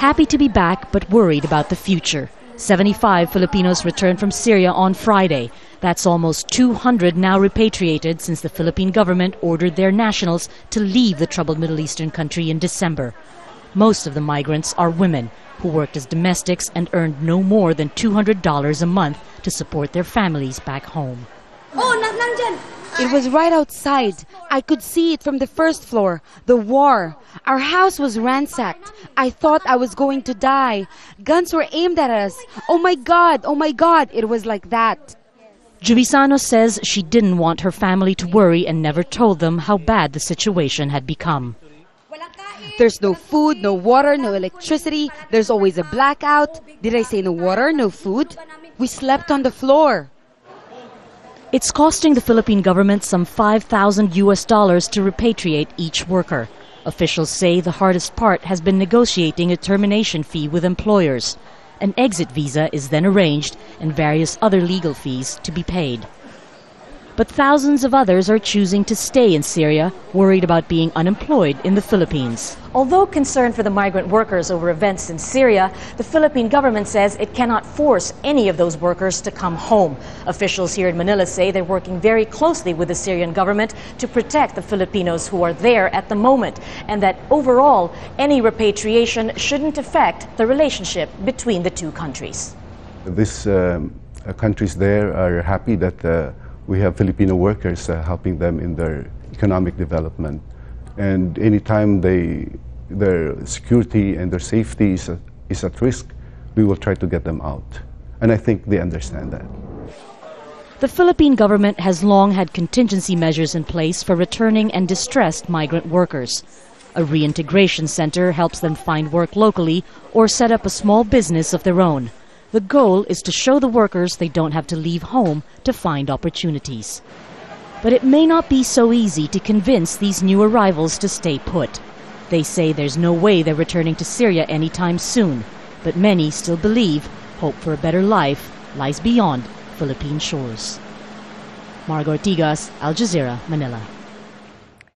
happy to be back but worried about the future. 75 Filipinos returned from Syria on Friday. That's almost 200 now repatriated since the Philippine government ordered their nationals to leave the troubled Middle Eastern country in December. Most of the migrants are women who worked as domestics and earned no more than $200 a month to support their families back home. It was right outside. I could see it from the first floor. The war. Our house was ransacked. I thought I was going to die. Guns were aimed at us. Oh my God, oh my God. It was like that. Jubisano says she didn't want her family to worry and never told them how bad the situation had become. There's no food, no water, no electricity. There's always a blackout. Did I say no water, no food? We slept on the floor. It's costing the Philippine government some $5,000 to repatriate each worker. Officials say the hardest part has been negotiating a termination fee with employers. An exit visa is then arranged and various other legal fees to be paid. But thousands of others are choosing to stay in Syria, worried about being unemployed in the Philippines. Although concerned for the migrant workers over events in Syria, the Philippine government says it cannot force any of those workers to come home. Officials here in Manila say they're working very closely with the Syrian government to protect the Filipinos who are there at the moment, and that overall, any repatriation shouldn't affect the relationship between the two countries. These countries there are happy that we have Filipino workers helping them in their economic development. And anytime their security and their safety is at risk, we will try to get them out. And I think they understand that. The Philippine government has long had contingency measures in place for returning and distressed migrant workers. A reintegration center helps them find work locally or set up a small business of their own. The goal is to show the workers they don't have to leave home to find opportunities. But it may not be so easy to convince these new arrivals to stay put. They say there's no way they're returning to Syria anytime soon, but many still believe hope for a better life lies beyond Philippine shores. Marga Ortigas, Al Jazeera, Manila.